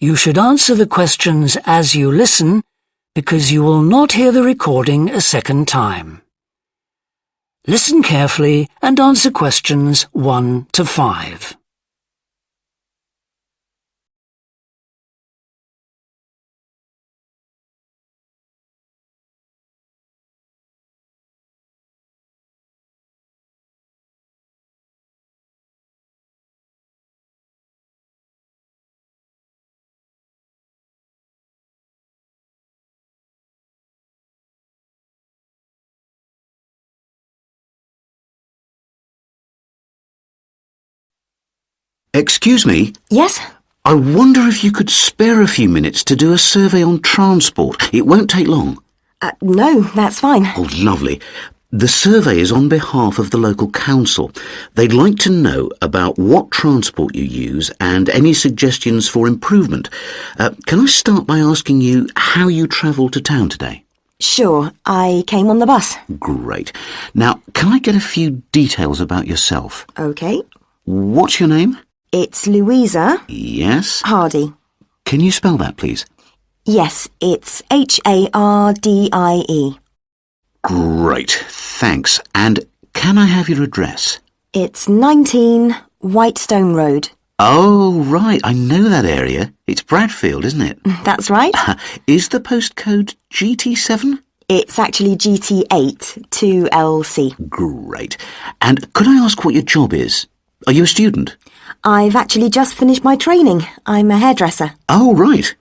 You should answer the questions as you listen, because you will not hear the recording a second time. Listen carefully and answer questions 1 to 5. Excuse me? Yes? I wonder if you could spare a few minutes to do a survey on transport. It won't take long. No, that's fine. Oh, lovely. The survey is on behalf of the local council. They'd like to know about what transport you use and any suggestions for improvement. Can I start by asking you how you travelled to town today? Sure, I came on the bus. Great. Now, can I get a few details about yourself? OK. What's your name? It's Louisa. Yes? Hardy. Can you spell that, please? Yes, it's Hardie. Great, thanks. And can I have your address? It's 19 Whitestone Road. Oh, right, I know that area. It's Bradfield, isn't it? That's right. Is the postcode GT7? It's actually GT8 2LC. Great. And could I ask what your job is? Are you a student? I've actually just finished my training. I'm a hairdresser. Oh, right.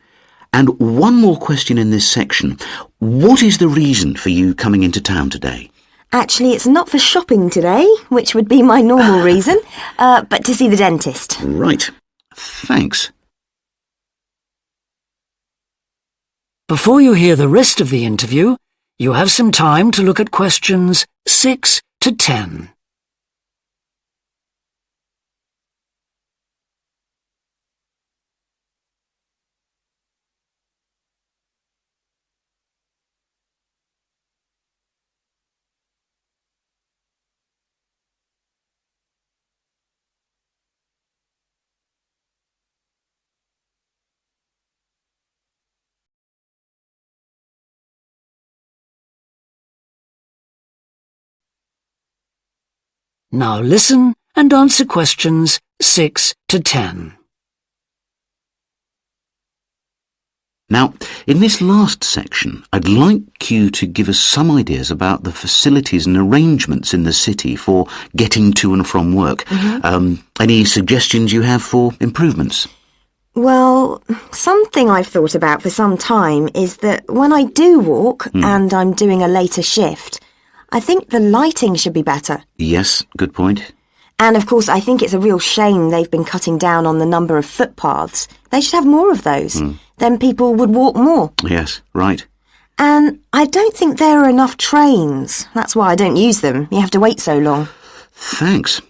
And one more question in this section. What is the reason for you coming into town today? Actually, it's not for shopping today, which would be my normal reason, but to see the dentist. Right. Thanks. Before you hear the rest of the interview, you have some time to look at questions 6 to 10. Now listen and answer questions 6 to 10. Now, in this last section, I'd like you to give us some ideas about the facilities and arrangements in the city for getting to and from work. Any suggestions you have for improvements? Well, something I've thought about for some time is that when I do walk and I'm doing a later shift, I think the lighting should be better. Yes, good point. And of course, I think it's a real shame they've been cutting down on the number of footpaths. They should have more of those. Then people would walk more. Yes, right. And I don't think there are enough trains. That's why I don't use them. You have to wait so long. Thanks.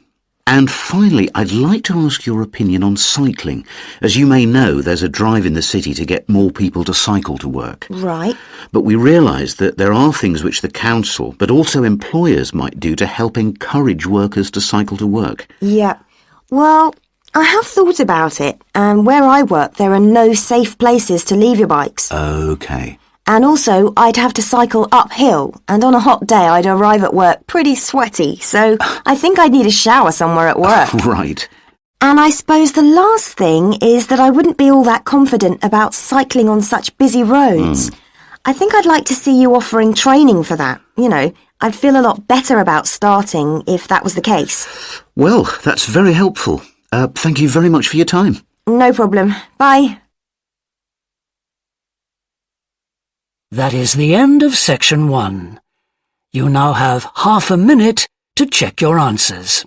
And finally, I'd like to ask your opinion on cycling. As you may know, there's a drive in the city to get more people to cycle to work. Right. But we realise that there are things which the council, but also employers, might do to help encourage workers to cycle to work. Yeah. Well, I have thought about it, and where I work, there are no safe places to leave your bikes. OK. And also, I'd have to cycle uphill, and on a hot day, I'd arrive at work pretty sweaty, so I think I'd need a shower somewhere at work. Right. And I suppose the last thing is that I wouldn't be all that confident about cycling on such busy roads. I think I'd like to see you offering training for that. You know, I'd feel a lot better about starting if that was the case. Well, that's very helpful. Thank you very much for your time. No problem. Bye. That is the end of section 1. You now have half a minute to check your answers.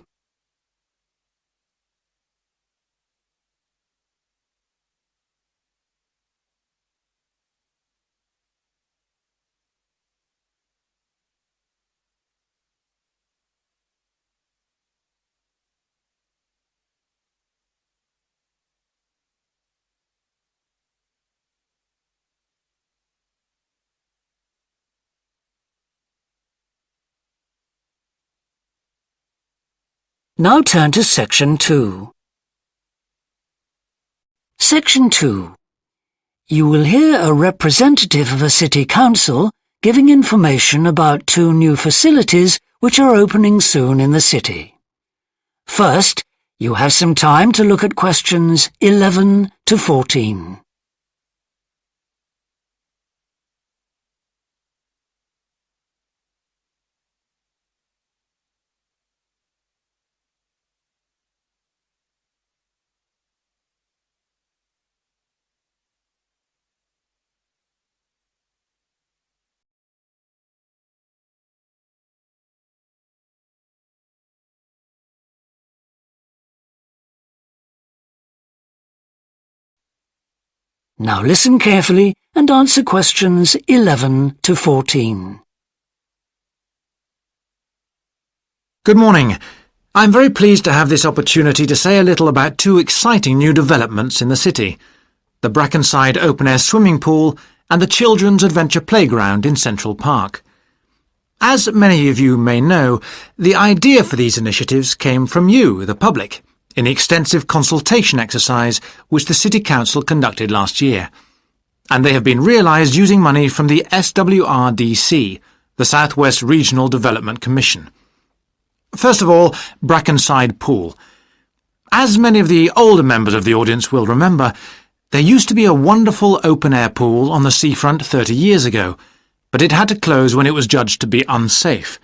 Now turn to section 2. Section 2. You will hear a representative of a city council giving information about 2 new facilities which are opening soon in the city. First, you have some time to look at questions 11 to 14. Now listen carefully and answer questions 11 to 14. Good morning. I'm very pleased to have this opportunity to say a little about 2 exciting new developments in the city: the Brackenside open-air swimming pool and the Children's Adventure Playground in Central Park. As many of you may know, the idea for these initiatives came from you, the public, in the extensive consultation exercise which the City Council conducted last year, and they have been realised using money from the SWRDC, the South West Regional Development Commission. First of all, Brackenside Pool. As many of the older members of the audience will remember, there used to be a wonderful open-air pool on the seafront 30 years ago, but it had to close when it was judged to be unsafe.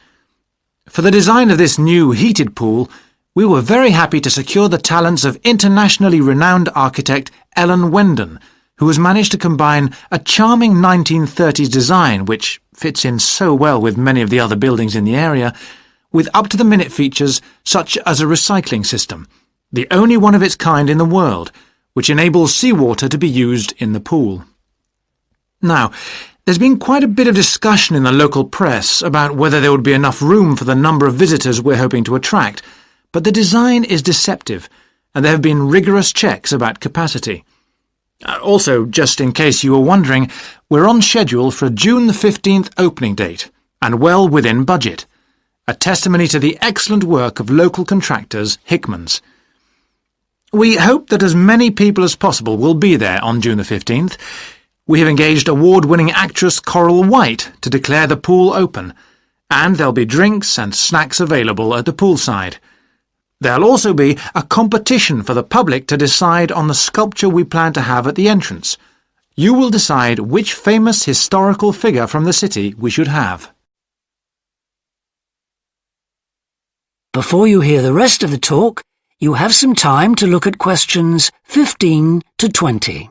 For the design of this new heated pool, we were very happy to secure the talents of internationally renowned architect Ellen Wendon, who has managed to combine a charming 1930s design, which fits in so well with many of the other buildings in the area, with up-to-the-minute features such as a recycling system, the only one of its kind in the world, which enables seawater to be used in the pool. Now, there's been quite a bit of discussion in the local press about whether there would be enough room for the number of visitors we're hoping to attract, but the design is deceptive, and there have been rigorous checks about capacity. Also, just in case you were wondering, we're on schedule for a June the 15th opening date, and well within budget, a testimony to the excellent work of local contractors Hickman's. We hope that as many people as possible will be there on June the 15th. We have engaged award-winning actress Coral White to declare the pool open, and there'll be drinks and snacks available at the poolside. There'll also be a competition for the public to decide on the sculpture we plan to have at the entrance. You will decide which famous historical figure from the city we should have. Before you hear the rest of the talk, you have some time to look at questions 15 to 20.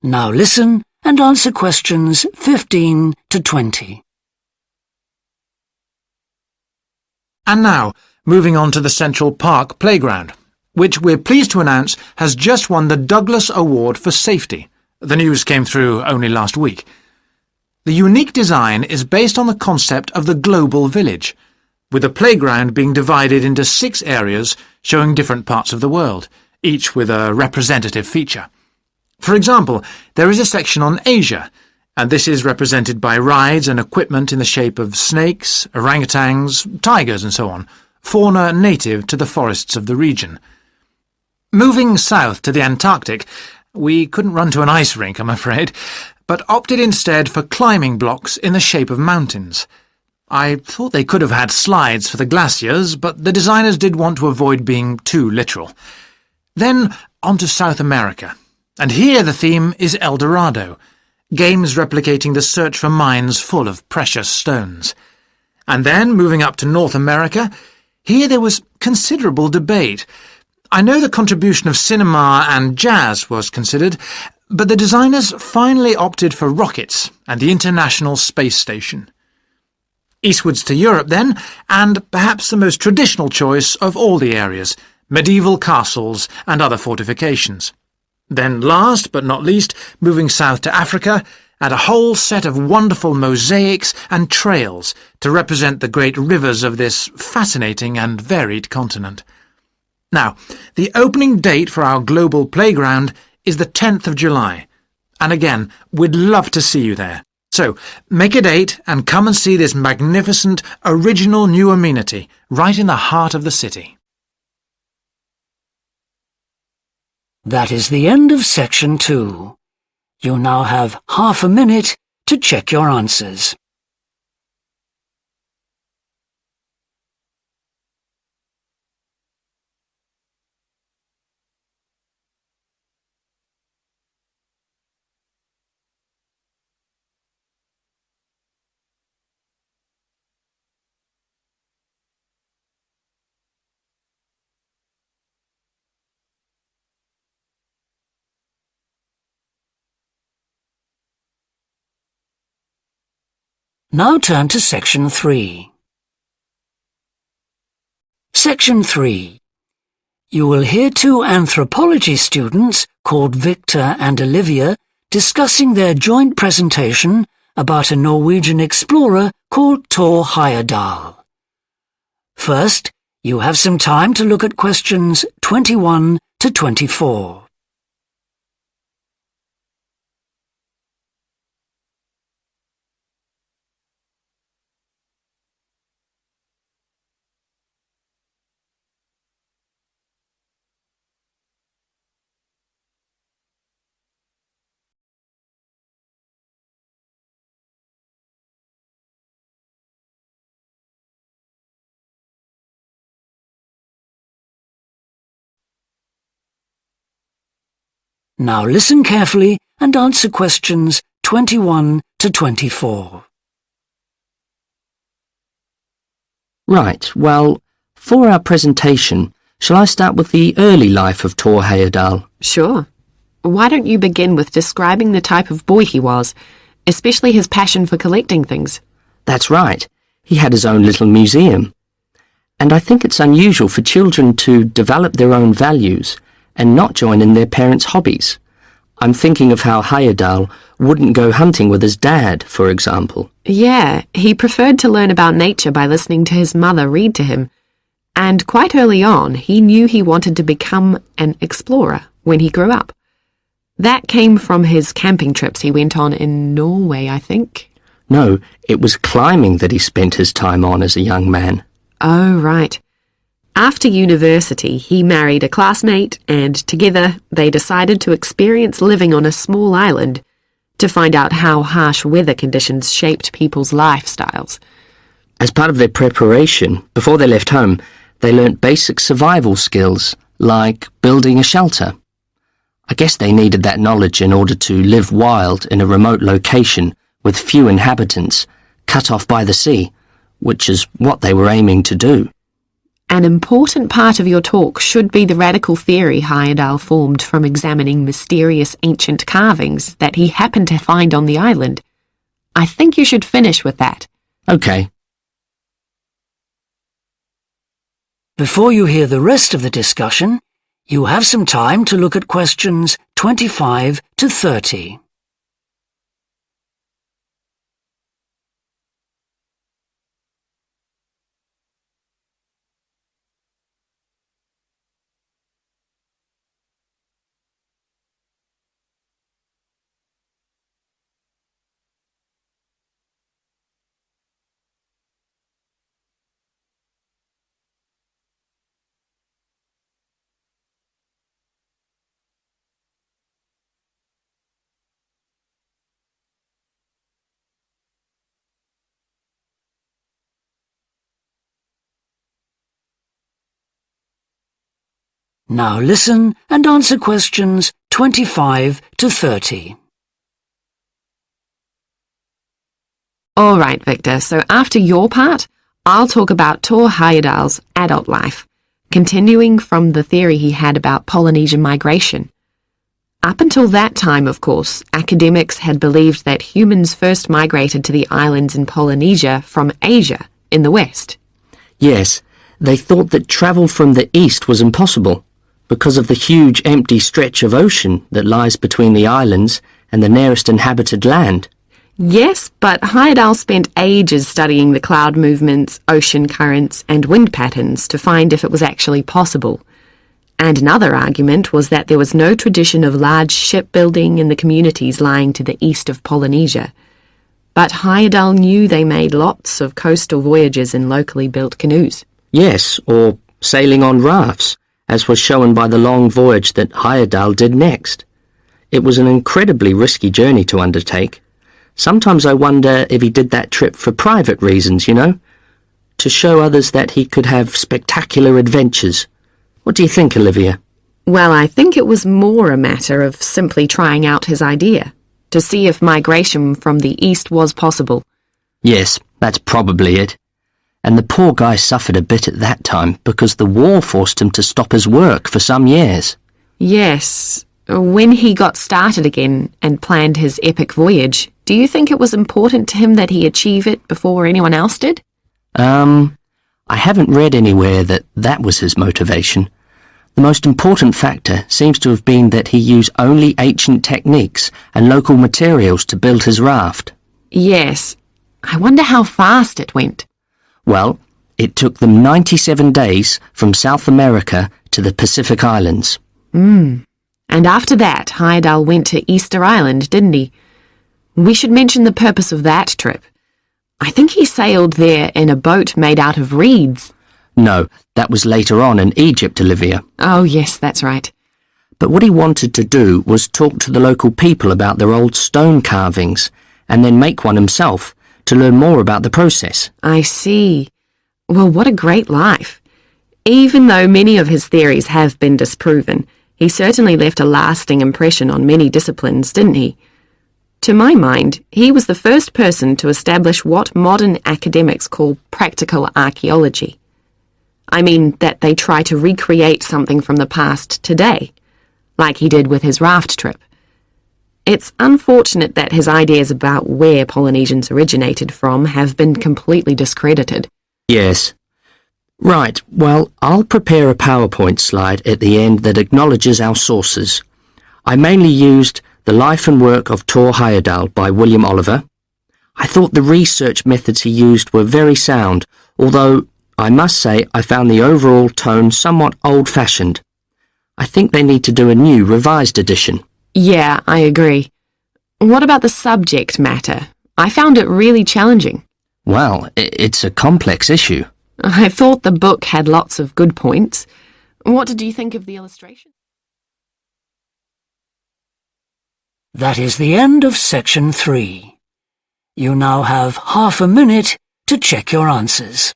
Now listen and answer questions 15 to 20. And now, moving on to the Central Park Playground, which we're pleased to announce has just won the Douglas Award for Safety. The news came through only last week. The unique design is based on the concept of the global village, with the playground being divided into 6 areas showing different parts of the world, each with a representative feature. For example, there is a section on Asia, and this is represented by rides and equipment in the shape of snakes, orangutans, tigers and so on, fauna native to the forests of the region. Moving south to the Antarctic, we couldn't run to an ice rink, I'm afraid, but opted instead for climbing blocks in the shape of mountains. I thought they could have had slides for the glaciers, but the designers did want to avoid being too literal. Then on to South America. And here the theme is El Dorado, games replicating the search for mines full of precious stones. And then, moving up to North America, here there was considerable debate. I know the contribution of cinema and jazz was considered, but the designers finally opted for rockets and the International Space Station. Eastwards to Europe then, and perhaps the most traditional choice of all the areas, medieval castles and other fortifications. Then last but not least, moving south to Africa, and a whole set of wonderful mosaics and trails to represent the great rivers of this fascinating and varied continent. Now, the opening date for our global playground is the 10th of July, and again, we'd love to see you there. So, make a date and come and see this magnificent, original new amenity right in the heart of the city. That is the end of Section 2. You now have half a minute to check your answers. Now turn to Section 3. Section 3. You will hear two anthropology students called Victor and Olivia discussing their joint presentation about a Norwegian explorer called Thor Heyerdahl. First, you have some time to look at questions 21 to 24. Now listen carefully and answer questions 21 to 24. Right, well, for our presentation, shall I start with the early life of Thor Heyerdahl? Sure. Why don't you begin with describing the type of boy he was, especially his passion for collecting things? That's right. He had his own little museum. And I think it's unusual for children to develop their own values and not join in their parents' hobbies. I'm thinking of how Heyerdahl wouldn't go hunting with his dad, for example. Yeah, he preferred to learn about nature by listening to his mother read to him. And quite early on, he knew he wanted to become an explorer when he grew up. That came from his camping trips he went on in Norway, I think. No, it was climbing that he spent his time on as a young man. Oh, right. After university, he married a classmate, and together they decided to experience living on a small island to find out how harsh weather conditions shaped people's lifestyles. As part of their preparation, before they left home, they learnt basic survival skills, like building a shelter. I guess they needed that knowledge in order to live wild in a remote location with few inhabitants, cut off by the sea, which is what they were aiming to do. An important part of your talk should be the radical theory Heyerdahl formed from examining mysterious ancient carvings that he happened to find on the island. I think you should finish with that. Okay. Before you hear the rest of the discussion, you have some time to look at questions 25 to 30. Now listen and answer questions 25 to 30. All right, Victor, so after your part, I'll talk about Thor Heyerdahl's adult life, continuing from the theory he had about Polynesian migration. Up until that time, of course, academics had believed that humans first migrated to the islands in Polynesia from Asia in the west. Yes, they thought that travel from the east was impossible, because of the huge empty stretch of ocean that lies between the islands and the nearest inhabited land. Yes, but Heyerdahl spent ages studying the cloud movements, ocean currents, and wind patterns to find if it was actually possible. And another argument was that there was no tradition of large shipbuilding in the communities lying to the east of Polynesia. But Heyerdahl knew they made lots of coastal voyages in locally built canoes. Yes, or sailing on rafts, as was shown by the long voyage that Heyerdahl did next. It was an incredibly risky journey to undertake. Sometimes I wonder if he did that trip for private reasons, you know, to show others that he could have spectacular adventures. What do you think, Olivia? Well, I think it was more a matter of simply trying out his idea, to see if migration from the east was possible. Yes, that's probably it. And the poor guy suffered a bit at that time because the war forced him to stop his work for some years. Yes, when he got started again and planned his epic voyage, do you think it was important to him that he achieve it before anyone else did? I haven't read anywhere that that was his motivation. The most important factor seems to have been that he used only ancient techniques and local materials to build his raft. Yes. I wonder how fast it went. Well, it took them 97 days from South America to the Pacific Islands. And after that, Heyerdahl went to Easter Island, didn't he? We should mention the purpose of that trip. I think he sailed there in a boat made out of reeds. No, that was later on in Egypt, Olivia. Oh, yes, that's right. But what he wanted to do was talk to the local people about their old stone carvings and then make one himself to learn more about the process. I see. Well, what a great life. Even though many of his theories have been disproven, he certainly left a lasting impression on many disciplines, didn't he? To my mind, he was the first person to establish what modern academics call practical archaeology. I mean that they try to recreate something from the past today, like he did with his raft trip. It's unfortunate that his ideas about where Polynesians originated from have been completely discredited. Yes. Right, well, I'll prepare a PowerPoint slide at the end that acknowledges our sources. I mainly used The Life and Work of Tor Heyerdahl by William Oliver. I thought the research methods he used were very sound, although I must say I found the overall tone somewhat old-fashioned. I think they need to do a new, revised edition. Yeah, I agree. What about the subject matter? I found it really challenging. Well, it's a complex issue. I thought the book had lots of good points. What did you think of the illustration? That is the end of section 3. You now have half a minute to check your answers.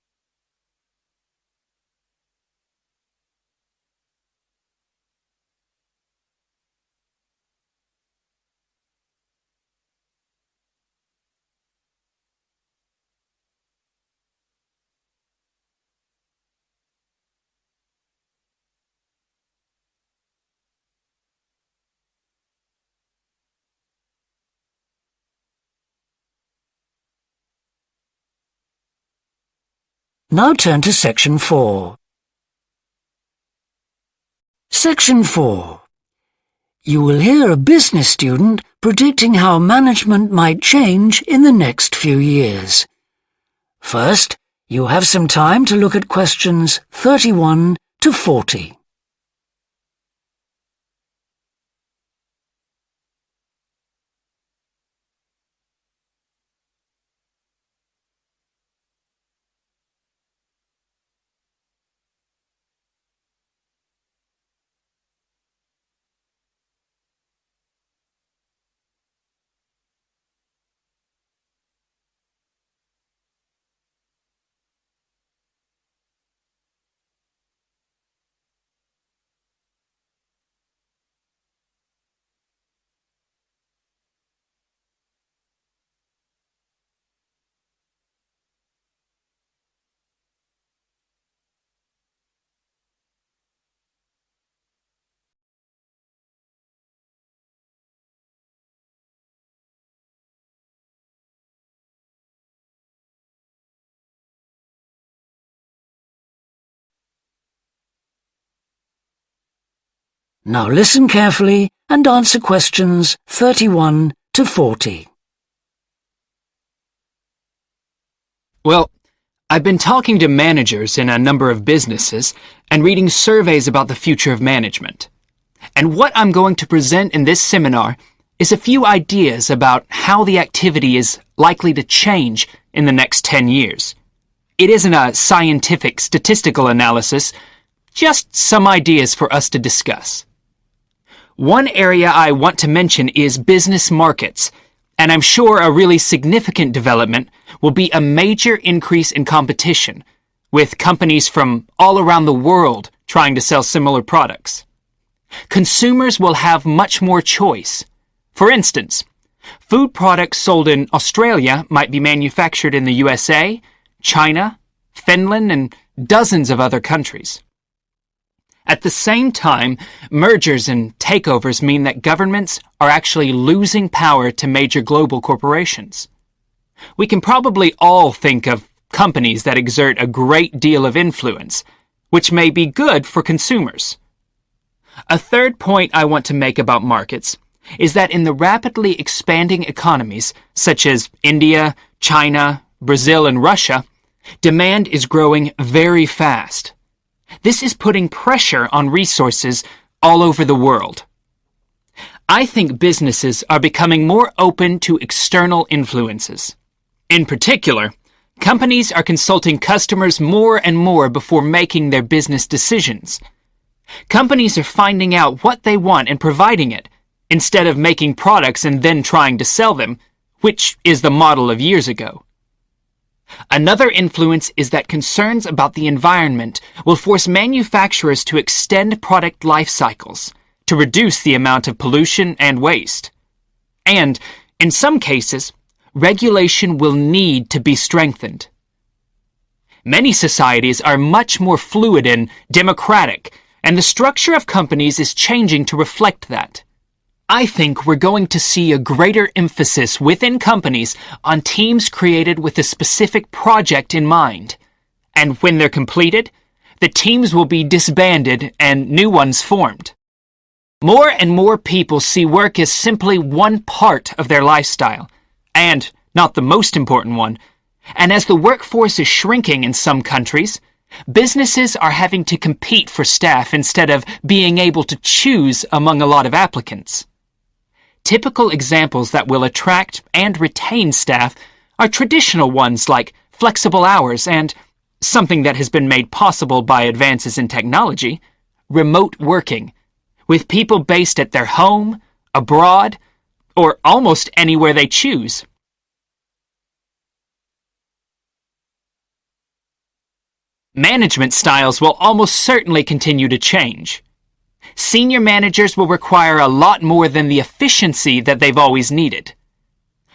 Now turn to section 4. Section 4. You will hear a business student predicting how management might change in the next few years. First, you have some time to look at questions 31 to 40. Now listen carefully and answer questions 31 to 40. Well, I've been talking to managers in a number of businesses and reading surveys about the future of management. And what I'm going to present in this seminar is a few ideas about how the activity is likely to change in the next 10 years. It isn't a scientific statistical analysis, just some ideas for us to discuss. One area I want to mention is business markets, and I'm sure a really significant development will be a major increase in competition, with companies from all around the world trying to sell similar products. Consumers will have much more choice. For instance, food products sold in Australia might be manufactured in the USA, China, Finland, and dozens of other countries. At the same time, mergers and takeovers mean that governments are actually losing power to major global corporations. We can probably all think of companies that exert a great deal of influence, which may be good for consumers. A third point I want to make about markets is that in the rapidly expanding economies, such as India, China, Brazil, and Russia, demand is growing very fast. This is putting pressure on resources all over the world. I think businesses are becoming more open to external influences. In particular, companies are consulting customers more and more before making their business decisions. Companies are finding out what they want and providing it, instead of making products and then trying to sell them, which is the model of years ago. Another influence is that concerns about the environment will force manufacturers to extend product life cycles to reduce the amount of pollution and waste. And, in some cases, regulation will need to be strengthened. Many societies are much more fluid and democratic, and the structure of companies is changing to reflect that. I think we're going to see a greater emphasis within companies on teams created with a specific project in mind. And when they're completed, the teams will be disbanded and new ones formed. More and more people see work as simply one part of their lifestyle, and not the most important one. And as the workforce is shrinking in some countries, businesses are having to compete for staff instead of being able to choose among a lot of applicants. Typical examples that will attract and retain staff are traditional ones like flexible hours and, something that has been made possible by advances in technology, remote working, with people based at their home, abroad, or almost anywhere they choose. Management styles will almost certainly continue to change. Senior managers will require a lot more than the efficiency that they've always needed.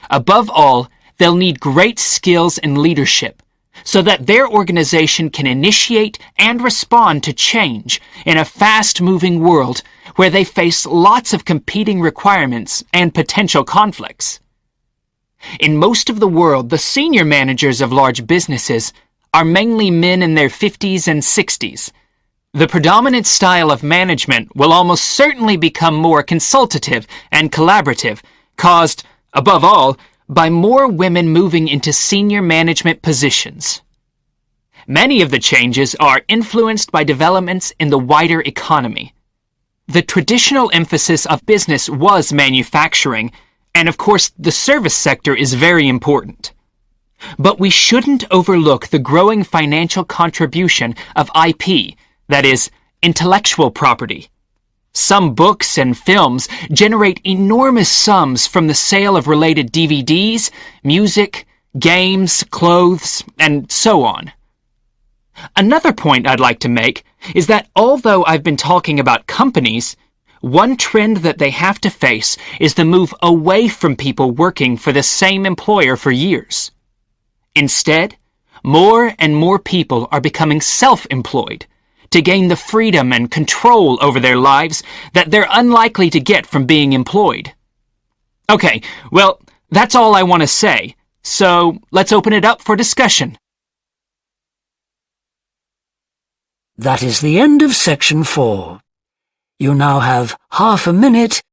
Above all, they'll need great skills in leadership so that their organization can initiate and respond to change in a fast-moving world where they face lots of competing requirements and potential conflicts. In most of the world, the senior managers of large businesses are mainly men in their 50s and 60s. The predominant style of management will almost certainly become more consultative and collaborative, caused, above all, by more women moving into senior management positions. Many of the changes are influenced by developments in the wider economy. The traditional emphasis of business was manufacturing, and of course the service sector is very important. But we shouldn't overlook the growing financial contribution of IP, that is, intellectual property. Some books and films generate enormous sums from the sale of related DVDs, music, games, clothes, and so on. Another point I'd like to make is that although I've been talking about companies, one trend that they have to face is the move away from people working for the same employer for years. Instead, more and more people are becoming self-employed to gain the freedom and control over their lives that they're unlikely to get from being employed. Okay, well, that's all I want to say, so let's open it up for discussion. That is the end of section 4. You now have half a minute